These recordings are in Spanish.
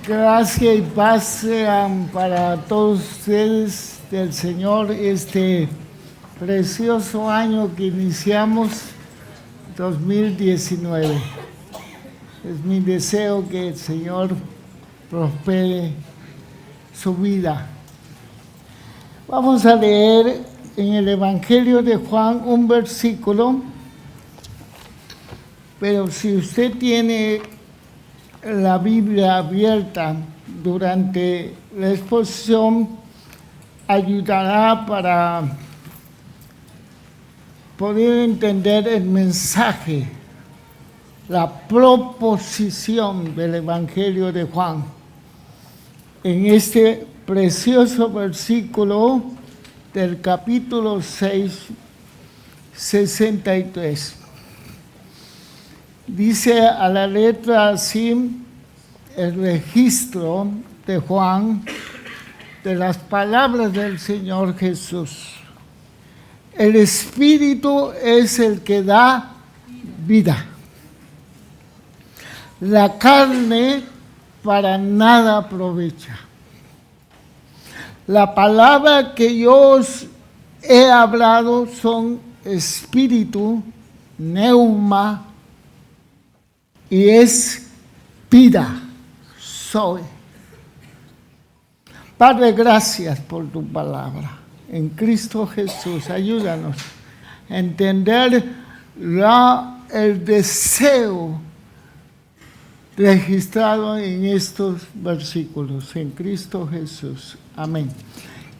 Gracia y paz sean para todos ustedes del Señor este precioso año que iniciamos, 2019. Es mi deseo que el Señor prospere su vida. Vamos a leer en el Evangelio de Juan un versículo, pero si usted tiene la Biblia abierta durante la exposición, ayudará para poder entender el mensaje, la proposición del Evangelio de Juan. En este precioso versículo del capítulo 6, 63. Dice a la letra así el registro de Juan de las palabras del Señor Jesús. El Espíritu es el que da vida. La carne para nada aprovecha. La palabra que yo os he hablado son espíritu, neuma, y es vida, soy. Padre, gracias por tu palabra. En Cristo Jesús, ayúdanos a entender el deseo registrado en estos versículos. En Cristo Jesús. Amén.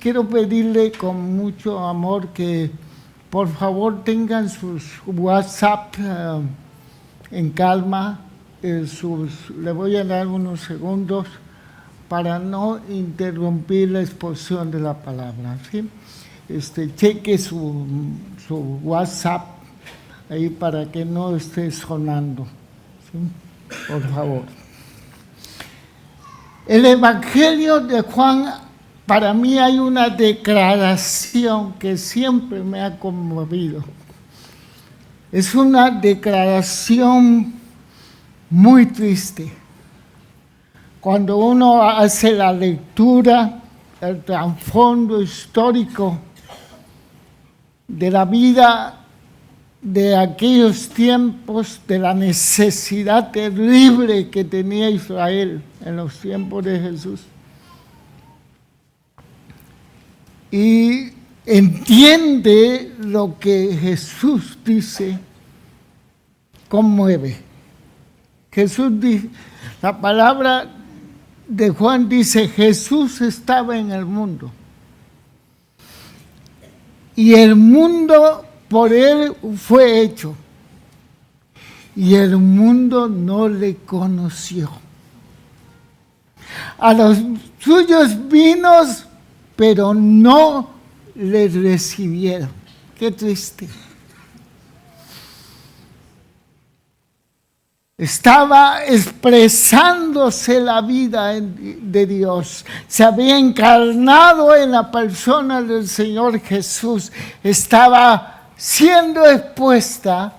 Quiero pedirle con mucho amor que por favor tengan sus WhatsApp en calma. Le voy a dar unos segundos para no interrumpir la exposición de la palabra, ¿sí? Cheque su WhatsApp ahí para que no esté sonando, ¿sí? Por favor. El Evangelio de Juan, para mí hay una declaración que siempre me ha conmovido. Es una declaración muy triste. Cuando uno hace la lectura, el trasfondo histórico de la vida de aquellos tiempos, de la necesidad terrible que tenía Israel en los tiempos de Jesús. Y entiende lo que Jesús dice, conmueve. Jesús dice, la palabra de Juan dice, Jesús estaba en el mundo. Y el mundo por él fue hecho. Y el mundo no le conoció. A los suyos vino, pero no le recibieron. Qué triste. Estaba expresándose la vida de Dios. Se había encarnado en la persona del Señor Jesús. Estaba siendo expuesta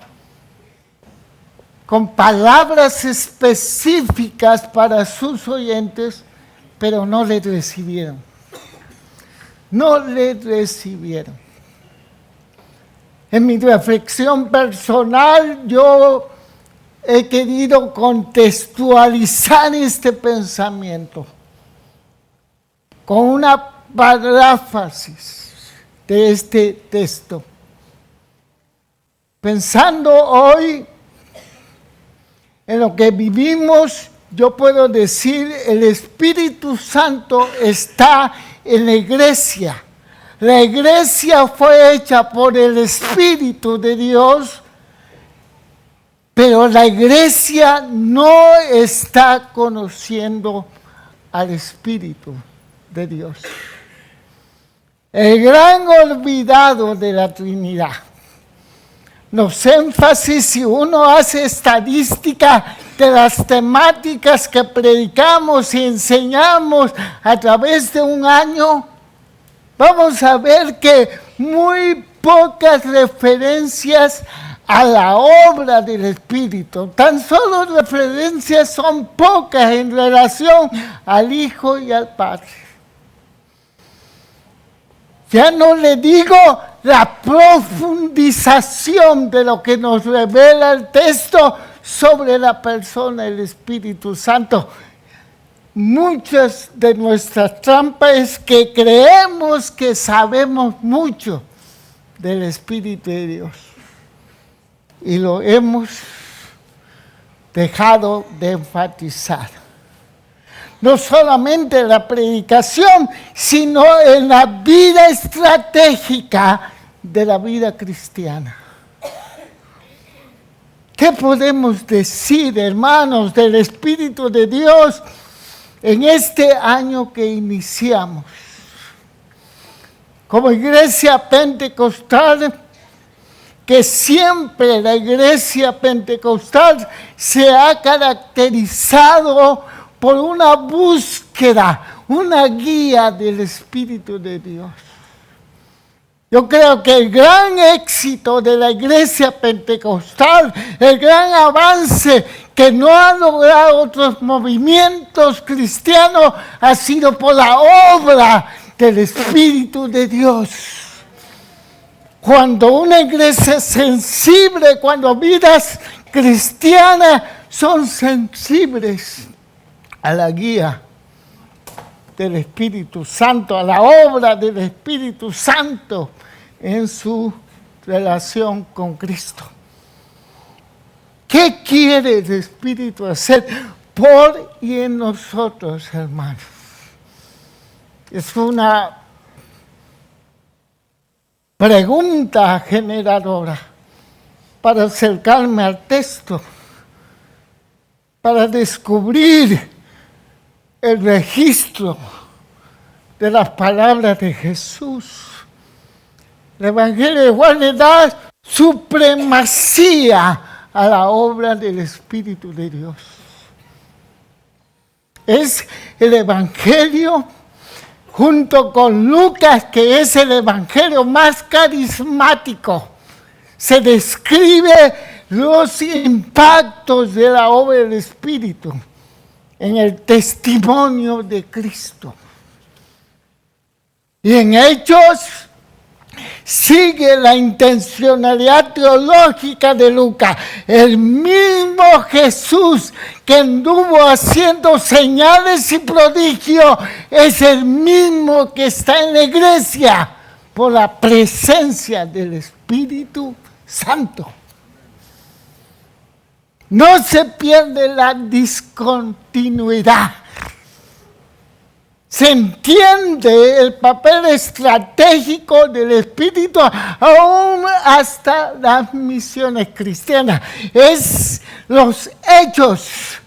con palabras específicas para sus oyentes, pero no le recibieron. No le recibieron. En mi reflexión personal, yo he querido contextualizar este pensamiento con una paráfrasis de este texto. Pensando hoy en lo que vivimos, yo puedo decir, el Espíritu Santo está en la iglesia. La iglesia fue hecha por el Espíritu de Dios, pero la iglesia no está conociendo al Espíritu de Dios. El gran olvidado de la Trinidad. Los énfasis, si uno hace estadística de las temáticas que predicamos y enseñamos a través de un año, vamos a ver que muy pocas referencias a la obra del Espíritu. Tan solo referencias son pocas en relación al Hijo y al Padre. Ya no le digo la profundización de lo que nos revela el texto sobre la persona del Espíritu Santo. Muchas de nuestras trampas es que creemos que sabemos mucho del Espíritu de Dios y lo hemos dejado de enfatizar. No solamente en la predicación, sino en la vida estratégica de la vida cristiana. ¿Qué podemos decir, hermanos, del Espíritu de Dios en este año que iniciamos? Como iglesia pentecostal, que siempre la iglesia pentecostal se ha caracterizado por una búsqueda, una guía del Espíritu de Dios. Yo creo que el gran éxito de la iglesia pentecostal, el gran avance que no han logrado otros movimientos cristianos, ha sido por la obra del Espíritu de Dios. Cuando una iglesia es sensible, cuando vidas cristianas son sensibles a la guía del Espíritu Santo, a la obra del Espíritu Santo en su relación con Cristo. ¿Qué quiere el Espíritu hacer por y en nosotros, hermanos? Es una pregunta generadora para acercarme al texto, para descubrir el registro de las palabras de Jesús. El Evangelio de Juan le da supremacía a la obra del Espíritu de Dios. Es el Evangelio, junto con Lucas, que es el Evangelio más carismático. Se describe los impactos de la obra del Espíritu en el testimonio de Cristo. Y en Hechos sigue la intencionalidad teológica de Lucas. El mismo Jesús que anduvo haciendo señales y prodigios es el mismo que está en la iglesia por la presencia del Espíritu Santo. No se pierde la discontinuidad. Se entiende el papel estratégico del Espíritu aún hasta las misiones cristianas. Es los hechos,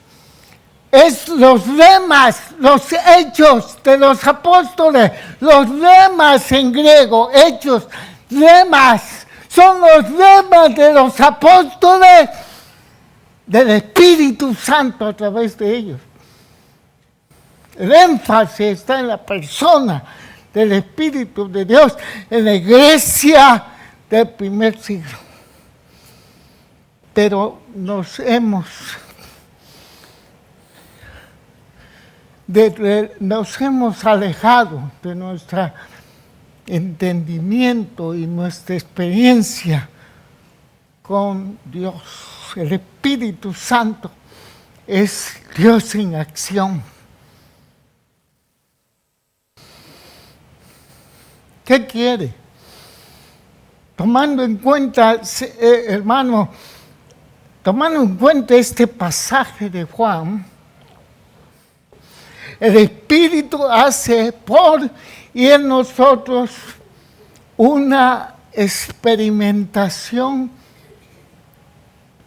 es los lemas, los hechos de los apóstoles, los lemas en griego, hechos, lemas, son los lemas de los apóstoles del Espíritu Santo a través de ellos. El énfasis está en la persona del Espíritu de Dios en la iglesia del primer siglo. Pero nos hemos alejado de nuestro entendimiento y nuestra experiencia con Dios. El Espíritu Santo es Dios en acción. ¿Qué quiere? Tomando en cuenta, hermano, tomando en cuenta este pasaje de Juan, el Espíritu hace por y en nosotros una experimentación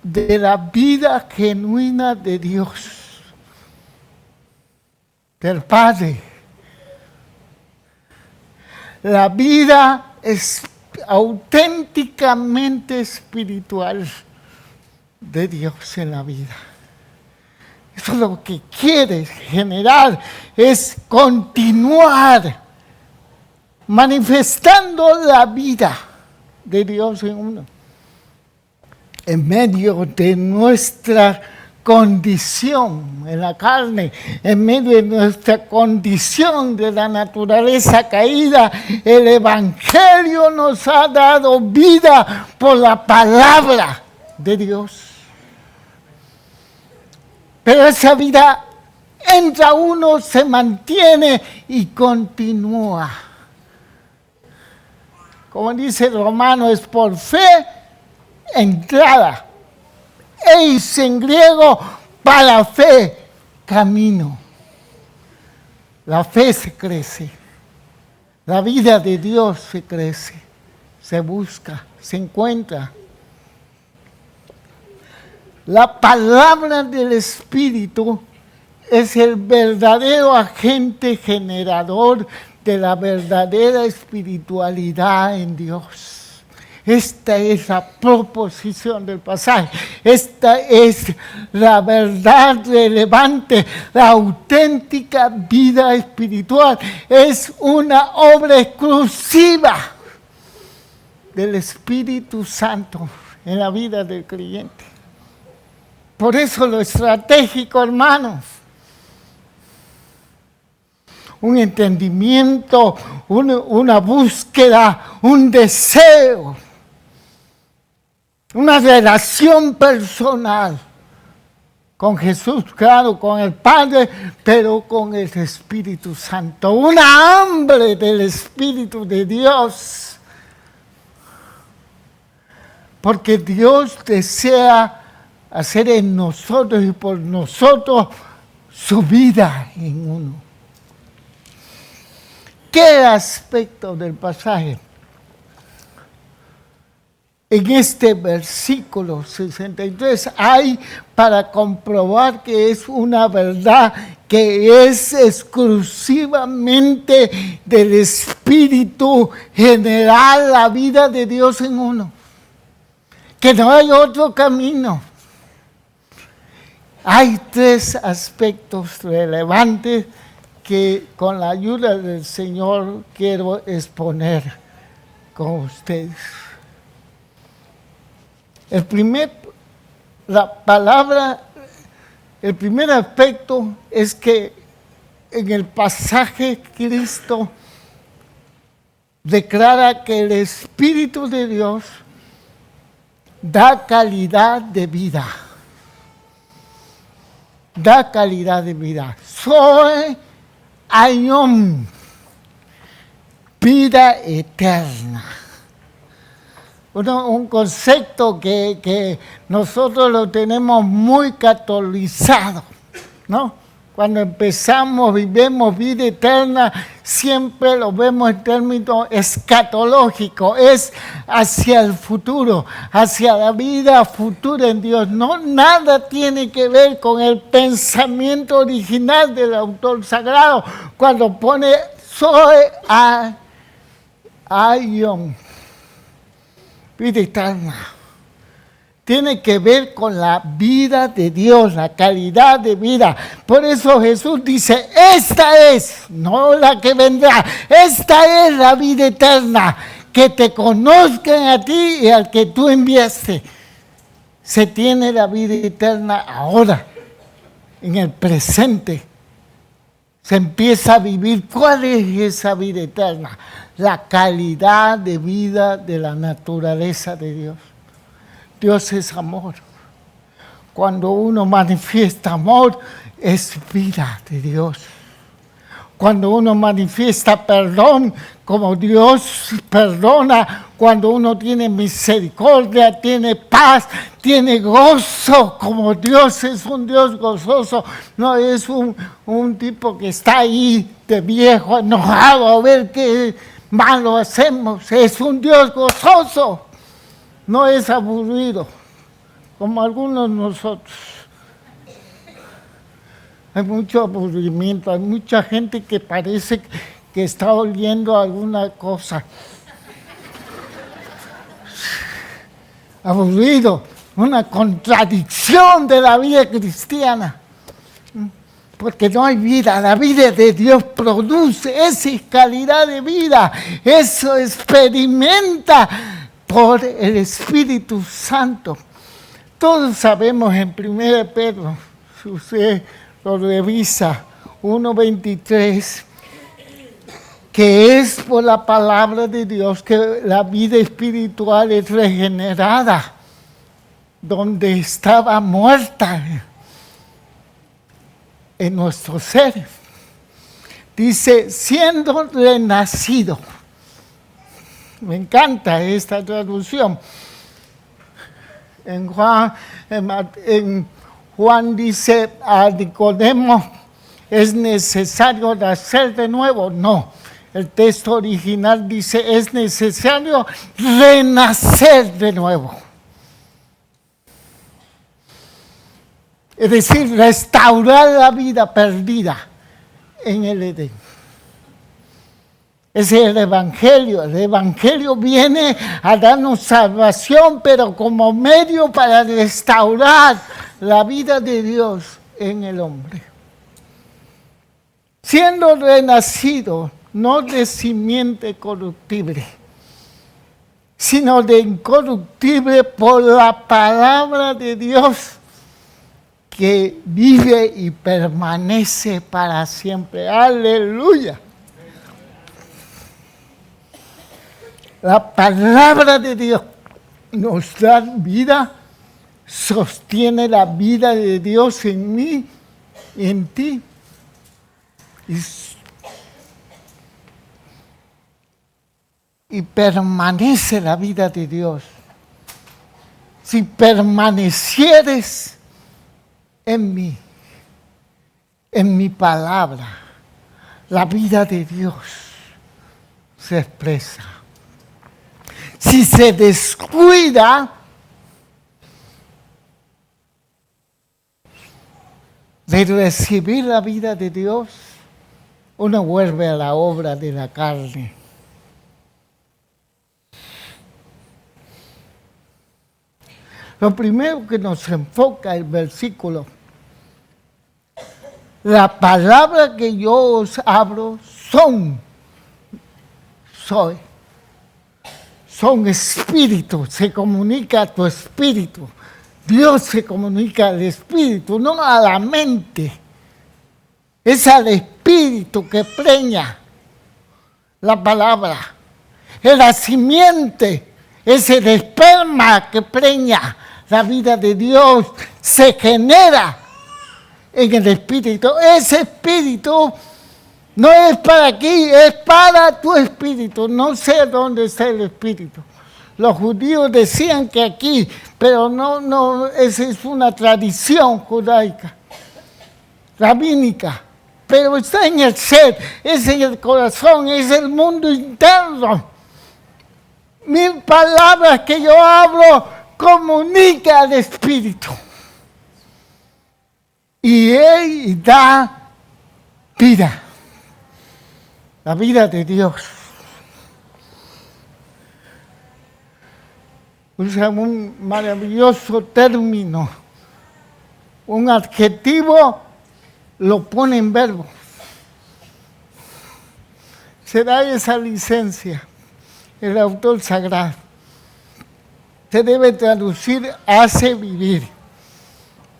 de la vida genuina de Dios, del Padre. La vida es auténticamente espiritual de Dios en la vida. Eso es lo que quiere generar, es continuar manifestando la vida de Dios en uno. en medio de nuestra condición en la carne, en medio de nuestra condición de la naturaleza caída, el Evangelio nos ha dado vida por la palabra de Dios. Pero esa vida entra uno, se mantiene y continúa. Como dice el Romano, es por fe entrada. Eis en griego, para fe, camino. La fe se crece. La vida de Dios se crece. Se busca, se encuentra. La palabra del Espíritu es el verdadero agente generador de la verdadera espiritualidad en Dios. Esta es la proposición del pasaje. Esta es la verdad relevante, la auténtica vida espiritual. Es una obra exclusiva del Espíritu Santo en la vida del creyente. Por eso lo estratégico, hermanos, un entendimiento, una búsqueda, un deseo, una relación personal con Jesús, claro, con el Padre, pero con el Espíritu Santo, una hambre del Espíritu de Dios, porque Dios desea hacer en nosotros y por nosotros su vida en uno. ¿Qué aspecto del pasaje en este versículo 63 hay para comprobar que es una verdad que es exclusivamente del Espíritu general, la vida de Dios en uno? Que no hay otro camino. Hay tres aspectos relevantes que con la ayuda del Señor quiero exponer con ustedes. El primer aspecto es que en el pasaje Cristo declara que el Espíritu de Dios da calidad de vida. Da calidad de vida. Soy Aion, vida eterna. Un concepto que nosotros lo tenemos muy catolizado, ¿no? Cuando empezamos y vemos vida eterna, siempre lo vemos en términos escatológicos, es hacia el futuro, hacia la vida futura en Dios. No, nada tiene que ver con el pensamiento original del autor sagrado, cuando pone soy Aion, vida eterna. Tiene que ver con la vida de Dios, la calidad de vida. Por eso Jesús dice, esta es, no la que vendrá, esta es la vida eterna, que te conozcan a ti y al que tú enviaste. Se tiene la vida eterna ahora, en el presente. Se empieza a vivir. ¿Cuál es esa vida eterna? La calidad de vida de la naturaleza de Dios. Dios es amor. Cuando uno manifiesta amor, es vida de Dios. Cuando uno manifiesta perdón, como Dios perdona, cuando uno tiene misericordia, tiene paz, tiene gozo, como Dios es un Dios gozoso, no es un tipo que está ahí de viejo, enojado a ver qué malo hacemos, es un Dios gozoso. No es aburrido, como algunos de nosotros. Hay mucho aburrimiento, hay mucha gente que parece que está oliendo alguna cosa. Aburrido, una contradicción de la vida cristiana. Porque no hay vida, la vida de Dios produce esa calidad de vida, eso experimenta por el Espíritu Santo. Todos sabemos en 1 Pedro, si usted lo revisa, 1:23, que es por la palabra de Dios que la vida espiritual es regenerada, donde estaba muerta en nuestro ser. Dice, siendo renacido. Me encanta esta traducción. En Juan dice a Nicodemo, ¿es necesario nacer de nuevo? No. El texto original dice, es necesario renacer de nuevo. Es decir, restaurar la vida perdida en el Edén. Ese es el Evangelio. El Evangelio viene a darnos salvación, pero como medio para restaurar la vida de Dios en el hombre. Siendo renacido, no de simiente corruptible, sino de incorruptible por la palabra de Dios, que vive y permanece para siempre. ¡Aleluya! La palabra de Dios nos da vida, sostiene la vida de Dios en mí y en ti. Y permanece la vida de Dios. Si permanecieres en mí, en mi palabra, la vida de Dios se expresa. Si se descuida de recibir la vida de Dios, uno vuelve a la obra de la carne. Lo primero que nos enfoca el versículo, la palabra que yo os hablo son espíritu, se comunica a tu espíritu. Dios se comunica al espíritu, no a la mente. Es al espíritu que preña la palabra. Es la simiente, es el esperma que preña la vida de Dios, se genera en el espíritu. Ese espíritu no es para aquí, es para tu espíritu. No sé dónde está el espíritu. Los judíos decían que aquí, pero no, esa es una tradición judaica, rabínica. Pero está en el ser, es en el corazón, es el mundo interno. 1000 palabras que yo hablo comunica al espíritu. Y él da vida. La vida de Dios. Usa un maravilloso término. Un adjetivo lo pone en verbo. Se da esa licencia. El autor sagrado. Se debe traducir, hace vivir.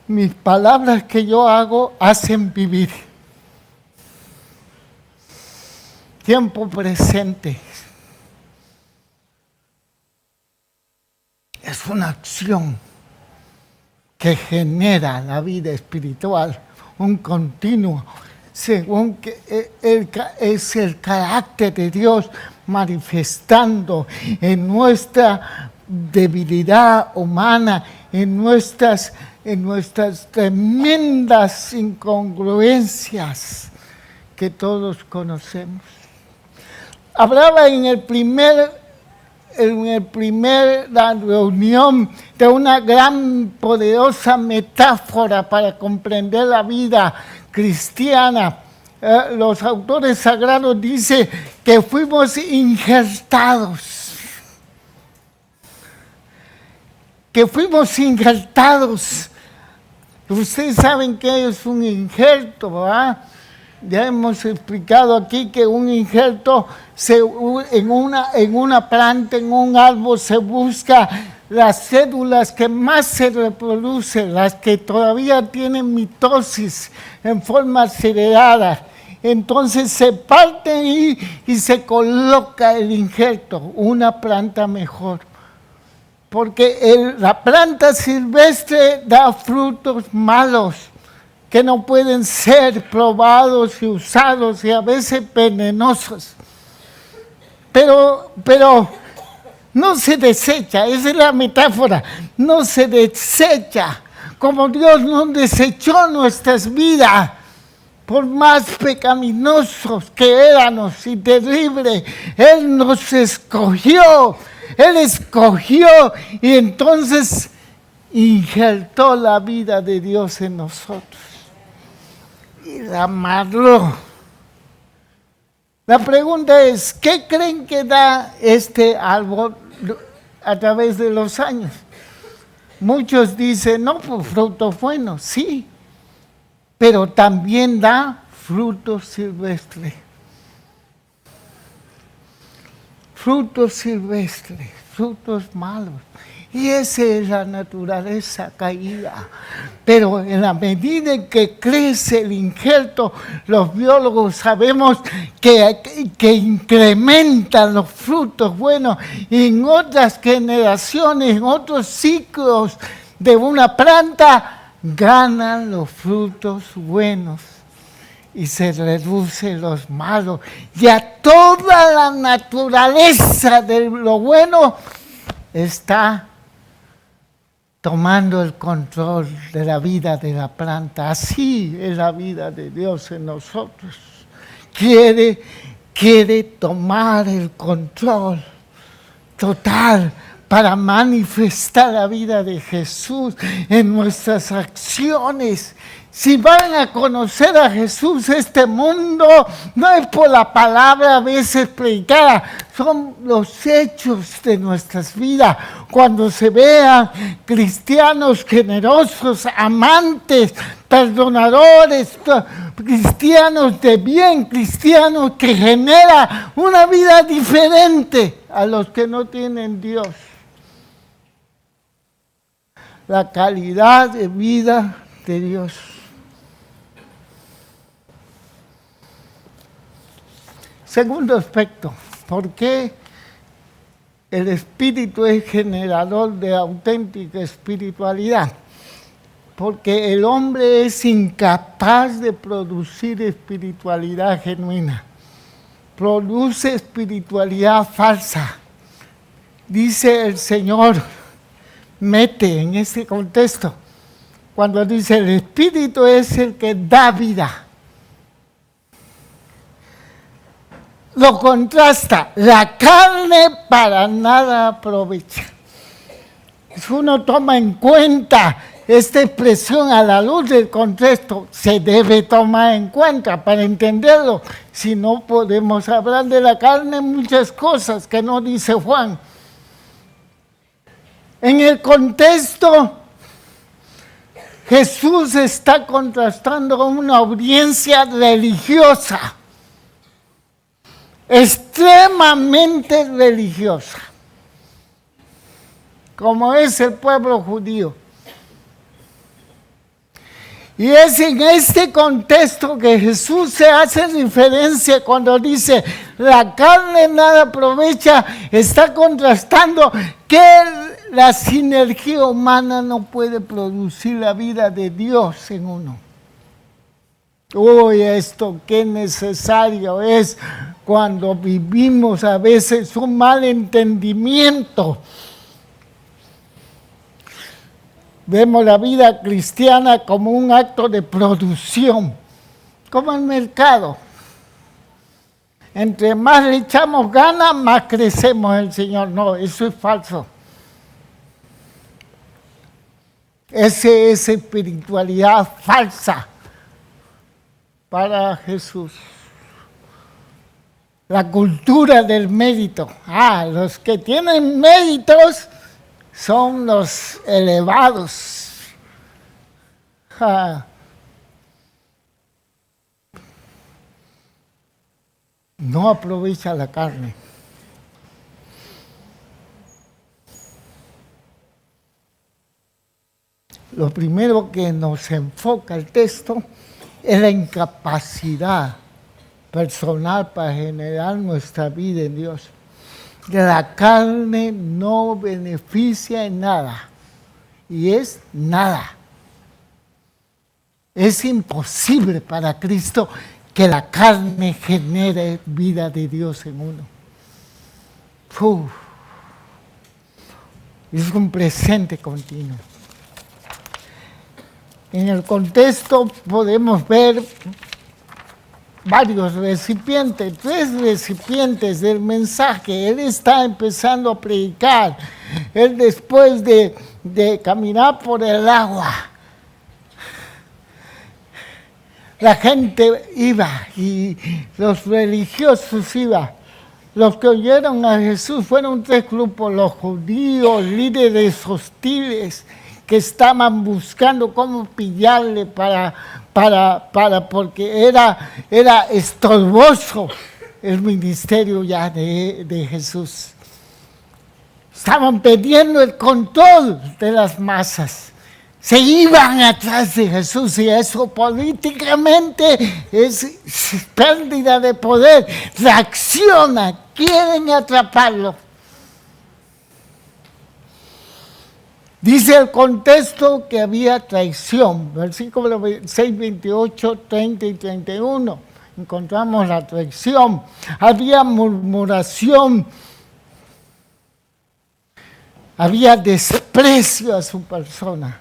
Mis palabras que yo hago hacen vivir. Tiempo presente. Es una acción que genera la vida espiritual, un continuo, según que es el carácter de Dios manifestando en nuestra debilidad humana, en nuestras tremendas incongruencias que todos conocemos. Hablaba en la reunión de una gran poderosa metáfora para comprender la vida cristiana. Los autores sagrados dicen que fuimos injertados. Que fuimos injertados. Ustedes saben qué es un injerto, ¿verdad? Ya hemos explicado aquí que un injerto en una planta, en un árbol, se busca las células que más se reproducen, las que todavía tienen mitosis en forma acelerada. Entonces se parte y se coloca el injerto, una planta mejor. Porque la planta silvestre da frutos malos que no pueden ser probados y usados y a veces venenosos. Pero no se desecha, esa es la metáfora, no se desecha, como Dios no desechó nuestras vidas, por más pecaminosos que éramos y terribles, Él nos escogió, Él escogió y entonces injertó la vida de Dios en nosotros y la amarró. La pregunta es, ¿qué creen que da este árbol a través de los años? Muchos dicen, no, pues frutos buenos, sí, pero también da frutos silvestres. Frutos silvestres, frutos malos. Y esa es la naturaleza caída. Pero en la medida en que crece el injerto, los biólogos sabemos que incrementan los frutos buenos. Y en otras generaciones, en otros ciclos de una planta, ganan los frutos buenos. Y se reducen los malos. Y a toda la naturaleza de lo bueno está tomando el control de la vida de la planta. Así es la vida de Dios en nosotros. Quiere tomar el control total para manifestar la vida de Jesús en nuestras acciones. Si van a conocer a Jesús, este mundo no es por la palabra a veces predicada, son los hechos de nuestras vidas. Cuando se vean cristianos generosos, amantes, perdonadores, cristianos de bien, cristianos que generan una vida diferente a los que no tienen Dios. La calidad de vida de Dios. Segundo aspecto, ¿por qué el espíritu es generador de auténtica espiritualidad? Porque el hombre es incapaz de producir espiritualidad genuina. Produce espiritualidad falsa. Dice el Señor, mete en este contexto, cuando dice el espíritu es el que da vida. Lo contrasta, la carne para nada aprovecha. Si uno toma en cuenta esta expresión a la luz del contexto, se debe tomar en cuenta para entenderlo. Si no, podemos hablar de la carne muchas cosas que no dice Juan. En el contexto, Jesús está contrastando con una audiencia religiosa, extremadamente religiosa, como es el pueblo judío. Y es en este contexto que Jesús se hace referencia cuando dice, la carne nada aprovecha, está contrastando que la sinergia humana no puede producir la vida de Dios en uno. Uy, esto qué necesario es cuando vivimos a veces un mal entendimiento. Vemos la vida cristiana como un acto de producción, como el mercado. Entre más le echamos ganas, más crecemos el Señor. No, eso es falso. Esa es espiritualidad falsa para Jesús. La cultura del mérito. Los que tienen méritos son los elevados. No aprovecha la carne. lo primero que nos enfoca el texto es la incapacidad personal para generar nuestra vida en Dios. La carne no beneficia en nada, y es nada. Es imposible para Cristo que la carne genere vida de Dios en uno. Es un presente continuo. En el contexto podemos ver varios recipientes, 3 recipientes del mensaje. Él está empezando a predicar. Él, después de caminar por el agua, la gente iba y los religiosos iban. Los que oyeron a Jesús fueron 3 grupos: los judíos, líderes hostiles, que estaban buscando cómo pillarle porque era estorboso el ministerio ya de Jesús. Estaban perdiendo el control de las masas. Se iban atrás de Jesús, y eso políticamente es pérdida de poder. Reacciona, quieren atraparlo. Dice el contexto que había traición. Versículo 6, 28, 30 y 31. Encontramos la traición. Había murmuración. Había desprecio a su persona.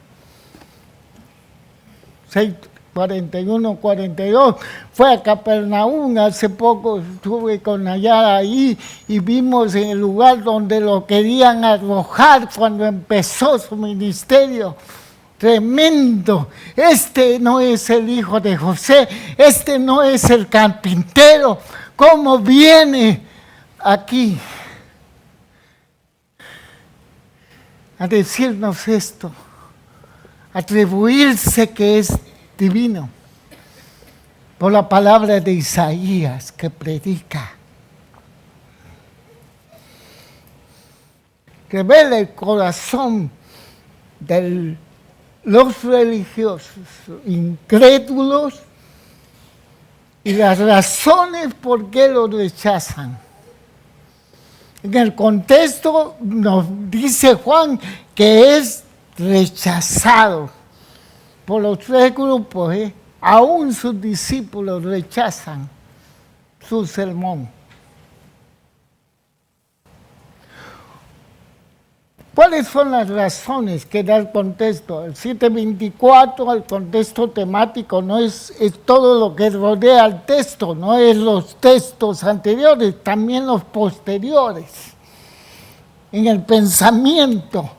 6, 41, 42. Fue a Capernaum, hace poco estuve con Nayara ahí y vimos en el lugar donde lo querían arrojar cuando empezó su ministerio. Tremendo. Este no es el hijo de José, este no es el carpintero. ¿Cómo viene aquí a decirnos esto? Atribuirse que es divino por la palabra de Isaías que predica. Que ve el corazón de los religiosos incrédulos y las razones por qué lo rechazan. En el contexto nos dice Juan que es rechazado por los 3 grupos. Aún sus discípulos rechazan su sermón. ¿Cuáles son las razones que da el contexto? El 7:24, el contexto temático, no es todo lo que rodea al texto, no es los textos anteriores, también los posteriores, en el pensamiento.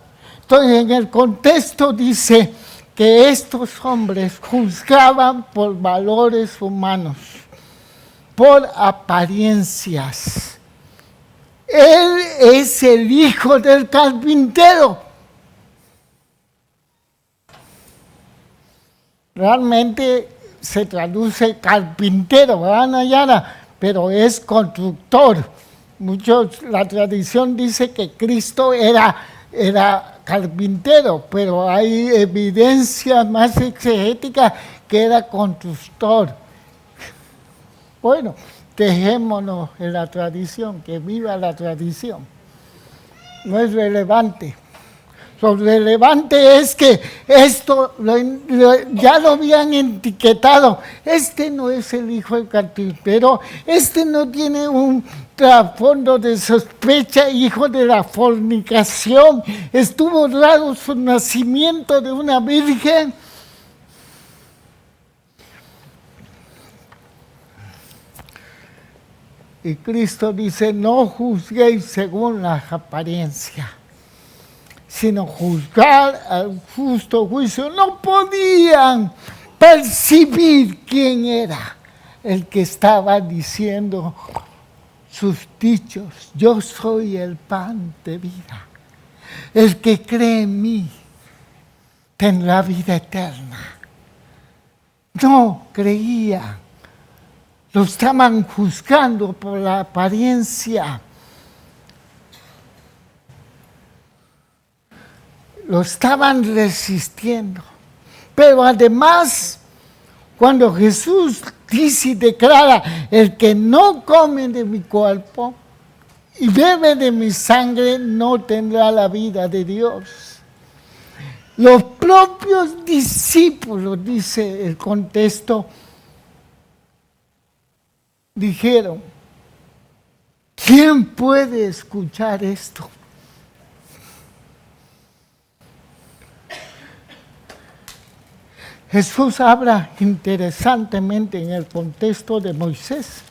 Entonces, en el contexto dice que estos hombres juzgaban por valores humanos, por apariencias. Él es el hijo del carpintero. Realmente se traduce carpintero, ¿verdad, Nayara? Pero es constructor. La tradición dice que Cristo era carpintero, pero hay evidencia más exegética que era constructor. Bueno, dejémonos en la tradición, que viva la tradición. No es relevante. Lo relevante es que esto ya lo habían etiquetado. Este no es el hijo del carpintero, este no tiene un trasfondo de sospecha, hijo de la fornicación. Estuvo raro su nacimiento de una virgen. Y Cristo dice: no juzguéis según las apariencias, sino juzgar al justo juicio. No podían percibir quién era el que estaba diciendo sus dichos: yo soy el pan de vida. El que cree en mí tendrá vida eterna. No creían. Lo estaban juzgando por la apariencia. Lo estaban resistiendo. Pero además, cuando Jesús dice y declara, el que no come de mi cuerpo y bebe de mi sangre no tendrá la vida de Dios. Los propios discípulos, dice el contexto, dijeron, ¿quién puede escuchar esto? Jesús habla interesantemente en el contexto de Moisés.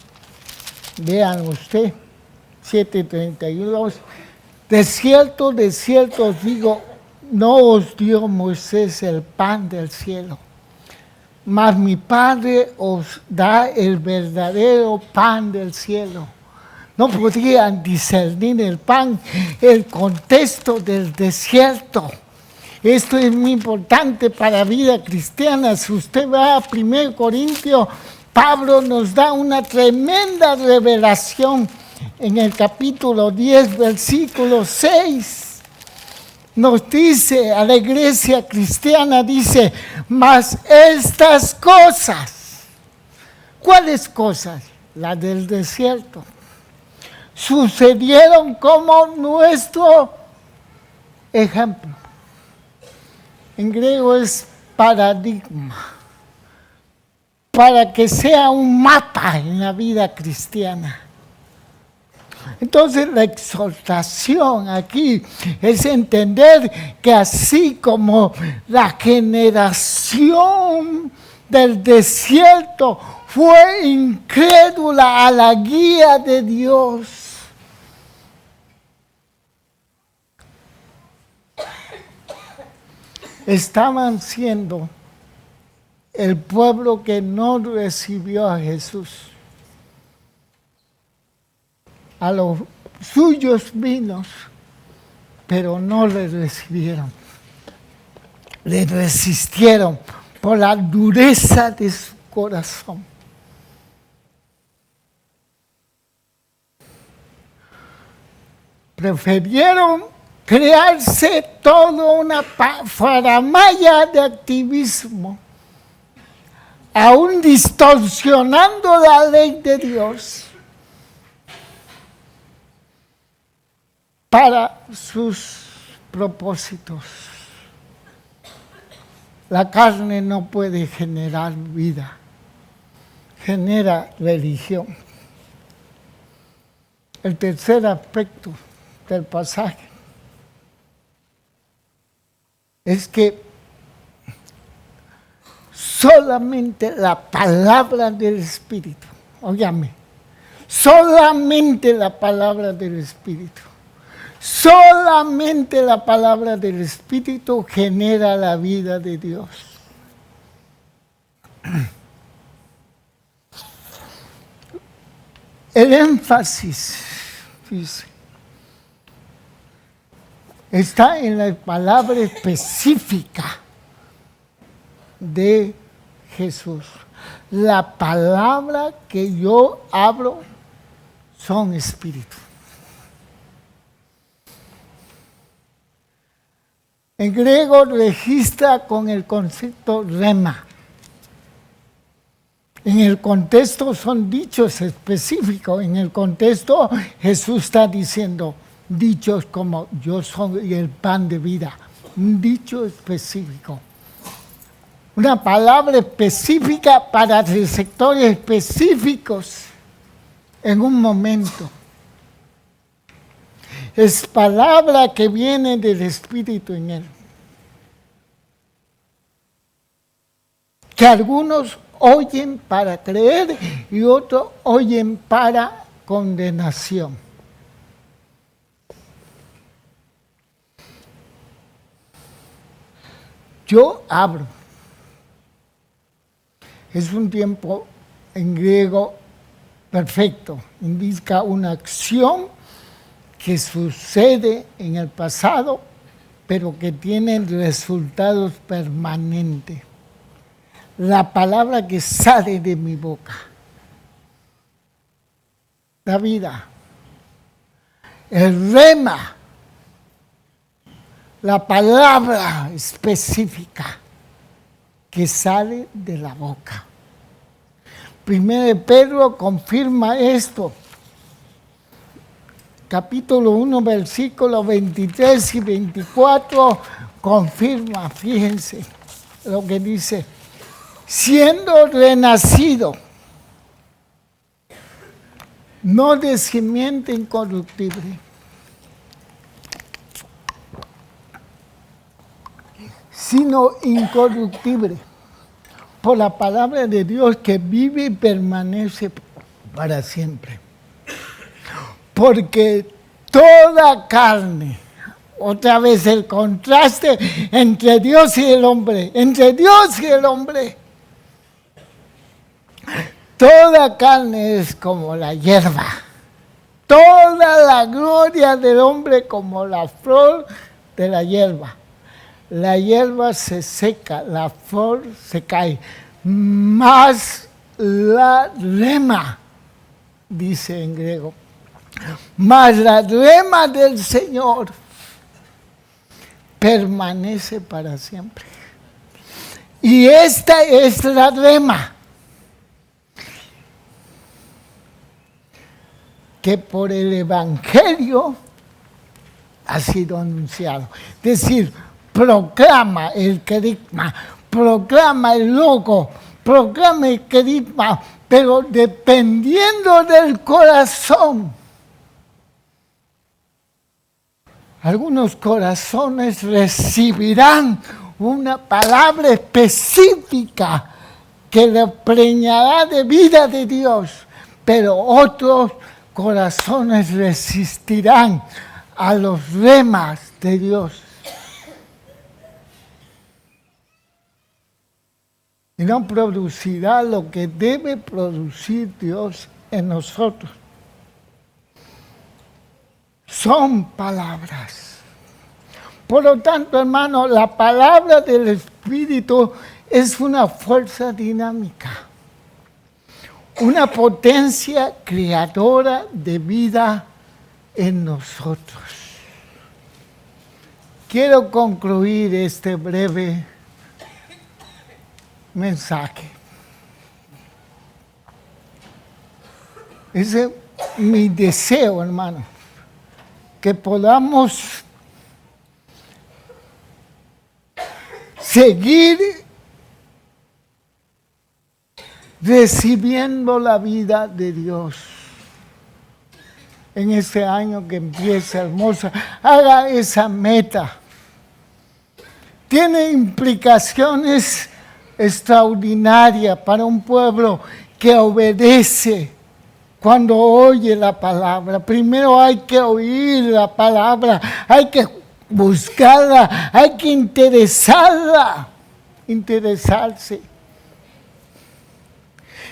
Vean usted, 7:32. De cierto os digo, no os dio Moisés el pan del cielo, mas mi Padre os da el verdadero pan del cielo. No podían discernir el pan, el contexto del desierto. Esto es muy importante para la vida cristiana. Si usted va a 1 Corintios, Pablo nos da una tremenda revelación en el capítulo 10, versículo 6. Nos dice a la iglesia cristiana, dice, mas estas cosas, ¿cuáles cosas? Las del desierto. Sucedieron como nuestro ejemplo. En griego es paradigma, para que sea un mapa en la vida cristiana. Entonces la exhortación aquí es entender que así como la generación del desierto fue incrédula a la guía de Dios, estaban siendo el pueblo que no recibió a Jesús. A los suyos vino, pero no le recibieron. Le resistieron por la dureza de su corazón. Prefirieron crearse toda una faramalla de activismo, aún distorsionando la ley de Dios para sus propósitos. La carne no puede generar vida, genera religión. El tercer aspecto del pasaje es que solamente la palabra del Espíritu, óigame, solamente la palabra del Espíritu, solamente la palabra del Espíritu genera la vida de Dios. El énfasis, dice, está en la palabra específica de Jesús. La palabra que yo hablo son espíritu. En griego registra con el concepto rema. En el contexto son dichos específicos. En el contexto Jesús está diciendo dichos como yo soy el pan de vida. Un dicho específico. Una palabra específica para receptores específicos en un momento. Es palabra que viene del Espíritu en él. Que algunos oyen para creer y otros oyen para condenación. Yo abro. Es un tiempo en griego perfecto. Indica una acción que sucede en el pasado, pero que tiene resultados permanentes. La palabra que sale de mi boca da vida. El rema, la palabra específica, que sale de la boca. Primero de Pedro confirma esto. Capítulo 1, versículos 23 y 24 confirma, fíjense lo que dice. Siendo renacido, no de simiente incorruptible, sino incorruptible, por la palabra de Dios que vive y permanece para siempre. Porque toda carne, otra vez el contraste entre Dios y el hombre, toda carne es como la hierba, toda la gloria del hombre como la flor de la hierba. La hierba se seca, la flor se cae, mas la rema, dice en griego, mas la rema del Señor permanece para siempre. Y esta es la rema que por el Evangelio ha sido anunciado. Es decir, proclama el querigma, proclama el logo, proclama el querigma, pero dependiendo del corazón. Algunos corazones recibirán una palabra específica que le preñará de vida de Dios, pero otros corazones resistirán a los remas de Dios. Y no producirá lo que debe producir Dios en nosotros. Son palabras. Por lo tanto, hermano, la palabra del Espíritu es una fuerza dinámica, una potencia creadora de vida en nosotros. Quiero concluir este breve mensaje. Ese es mi deseo, hermano, que podamos seguir recibiendo la vida de Dios en este año que empieza hermosa. Haga esa meta. Tiene implicaciones extraordinarias para un pueblo que obedece cuando oye la palabra. Primero hay que oír la palabra, hay que buscarla, hay que interesarse.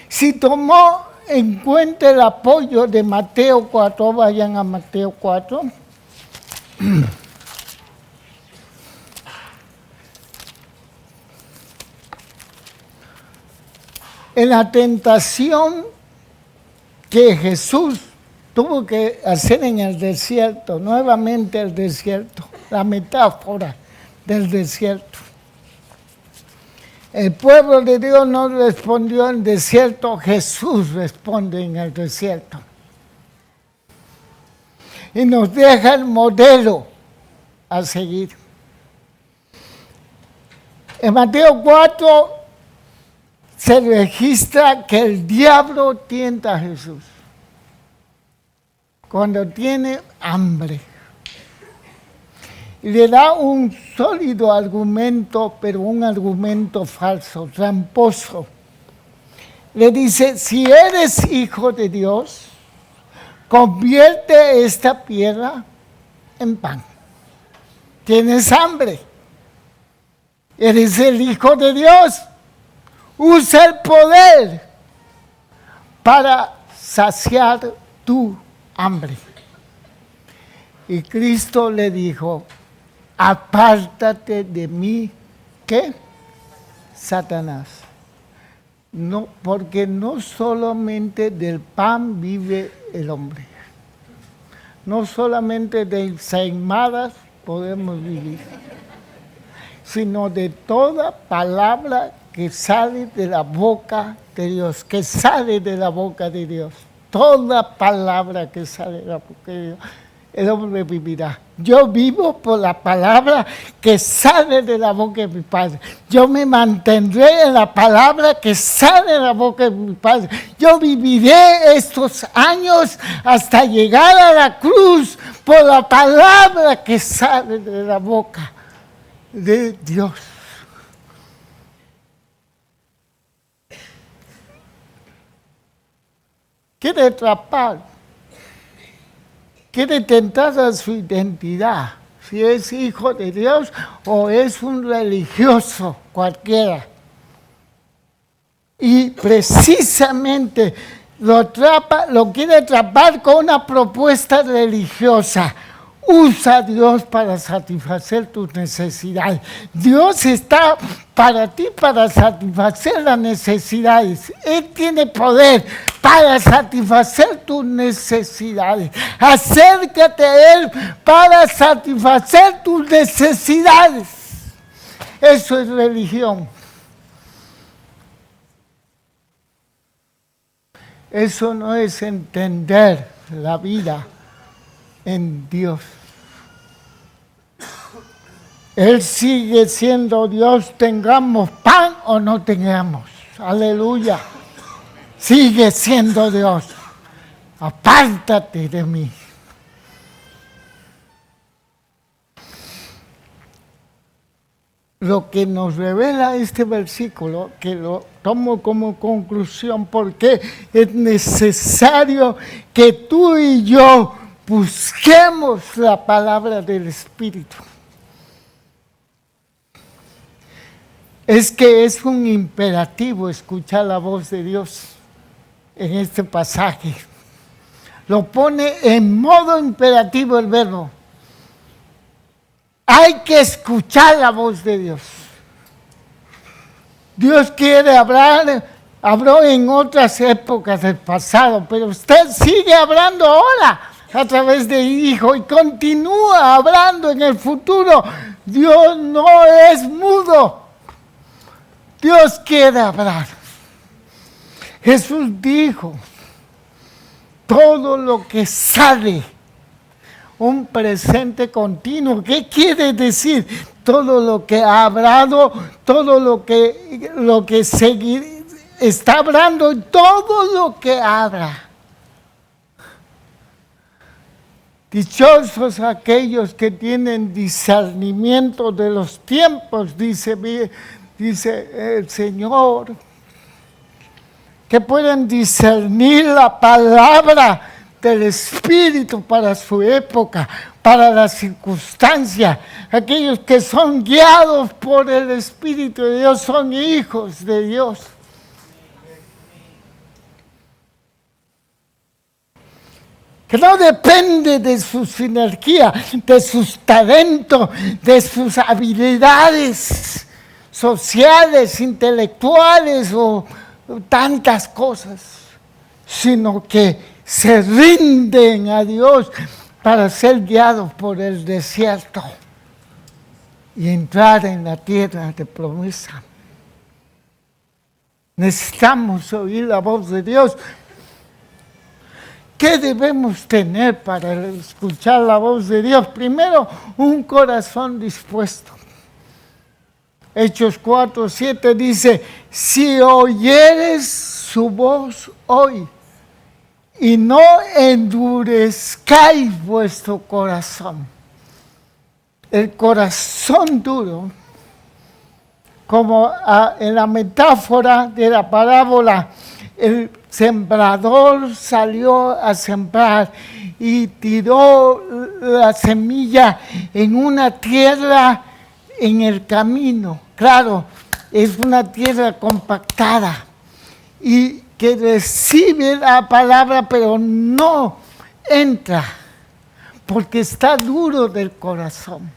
Si tomó en cuenta el apoyo de Mateo 4, vayan a Mateo 4. En la tentación que Jesús tuvo que hacer en el desierto, nuevamente el desierto, la metáfora del desierto. El pueblo de Dios no respondió en el desierto, Jesús responde en el desierto. Y nos deja el modelo a seguir. En Mateo 4 se registra que el diablo tienta a Jesús cuando tiene hambre. Y le da un sólido argumento, pero un argumento falso, tramposo. Le dice, si eres hijo de Dios, convierte esta piedra en pan. Tienes hambre. Eres el hijo de Dios. Usa el poder para saciar tu hambre. Y Cristo le dijo, apártate de mí, ¿qué? Satanás. No, porque no solamente del pan vive el hombre. No solamente de ensaimadas podemos vivir, sino de toda palabra que que sale de la boca de Dios, que sale de la boca de Dios. Toda palabra que sale de la boca de Dios, el hombre vivirá. Yo vivo por la palabra que sale de la boca de mi Padre. Yo me mantendré en la palabra que sale de la boca de mi Padre. Yo viviré estos años hasta llegar a la cruz por la palabra que sale de la boca de Dios. Quiere atrapar, quiere tentar a su identidad, si es hijo de Dios o es un religioso cualquiera. Y precisamente lo quiere atrapar con una propuesta religiosa. Usa a Dios para satisfacer tus necesidades. Dios está para ti para satisfacer las necesidades. Él tiene poder para satisfacer tus necesidades. Acércate a Él para satisfacer tus necesidades. Eso es religión. Eso no es entender la vida en Dios. Él sigue siendo Dios, tengamos pan o no tengamos. Aleluya. Sigue siendo Dios. Apártate de mí. Lo que nos revela este versículo, que lo tomo como conclusión, porque es necesario que tú y yo busquemos la palabra del Espíritu. Es que es un imperativo escuchar la voz de Dios en este pasaje. Lo pone en modo imperativo el verbo. Hay que escuchar la voz de Dios. Dios quiere hablar, habló en otras épocas del pasado, pero usted sigue hablando ahora a través del Hijo y continúa hablando en el futuro. Dios no es mudo. Dios quiere hablar. Jesús dijo, todo lo que sale, un presente continuo. ¿Qué quiere decir? Todo lo que ha hablado, todo lo que está hablando, todo lo que habla. Dichosos aquellos que tienen discernimiento de los tiempos, dice el Señor, que pueden discernir la palabra del Espíritu para su época, para la circunstancia. Aquellos que son guiados por el Espíritu de Dios son hijos de Dios. Que no depende de su sinergia, de sus talentos, de sus habilidades sociales, intelectuales o tantas cosas, sino que se rinden a Dios para ser guiados por el desierto y entrar en la tierra de promesa. Necesitamos oír la voz de Dios. ¿Qué debemos tener para escuchar la voz de Dios? Primero, un corazón dispuesto. Hechos 4:7 dice, si oyeres su voz hoy, y no endurezcáis vuestro corazón. El corazón duro, como en la metáfora de la parábola, el sembrador salió a sembrar y tiró la semilla en una tierra en el camino. Claro, es una tierra compactada y que recibe la palabra, pero no entra, porque está duro del corazón.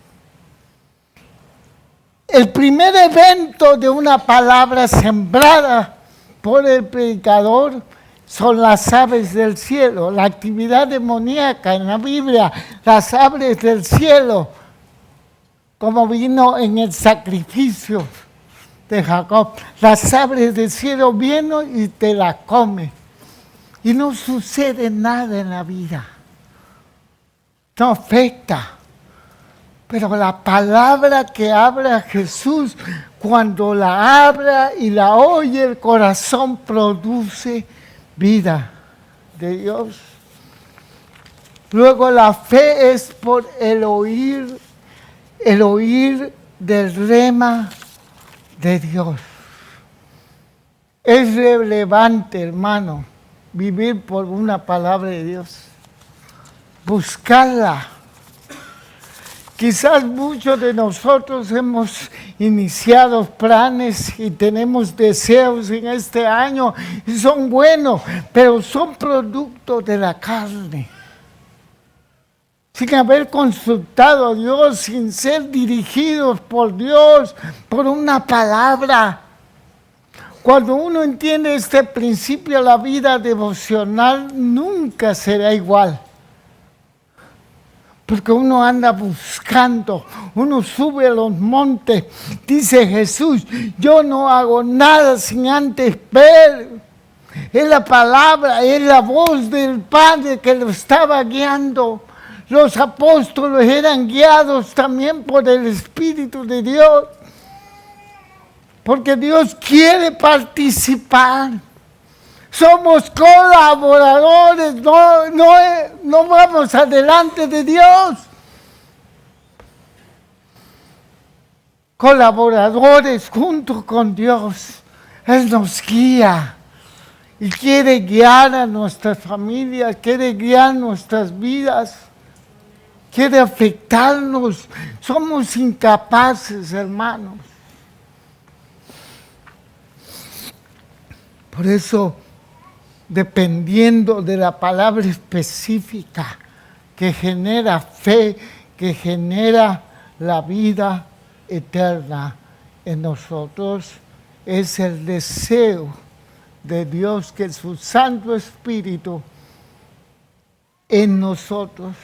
El primer evento de una palabra sembrada por el predicador son las aves del cielo, la actividad demoníaca en la Biblia, las aves del cielo, como vino en el sacrificio de Jacob. Las aves del cielo vienen y te la comen. Y no sucede nada en la vida. No afecta. Pero la palabra que habla Jesús, cuando la habla y la oye el corazón, produce vida de Dios. Luego la fe es por el oír del rema de Dios. Es relevante, hermano, vivir por una palabra de Dios. Buscarla. Quizás muchos de nosotros hemos iniciado planes y tenemos deseos en este año y son buenos, pero son productos de la carne. Sin haber consultado a Dios, sin ser dirigidos por Dios, por una palabra. Cuando uno entiende este principio, la vida devocional nunca será igual. Porque uno anda buscando, uno sube a los montes. Dice Jesús, yo no hago nada sin antes ver. Es la palabra, es la voz del Padre que lo estaba guiando. Los apóstoles eran guiados también por el Espíritu de Dios. Porque Dios quiere participar. Somos colaboradores, no vamos adelante de Dios. Colaboradores junto con Dios. Él nos guía y quiere guiar a nuestras familias, quiere guiar nuestras vidas, quiere afectarnos. Somos incapaces, hermanos. Por eso, dependiendo de la palabra específica que genera fe, que genera la vida eterna en nosotros, es el deseo de Dios que su Santo Espíritu en nosotros,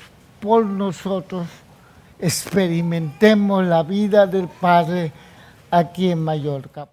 por nosotros, experimentemos la vida del Padre aquí en Mallorca.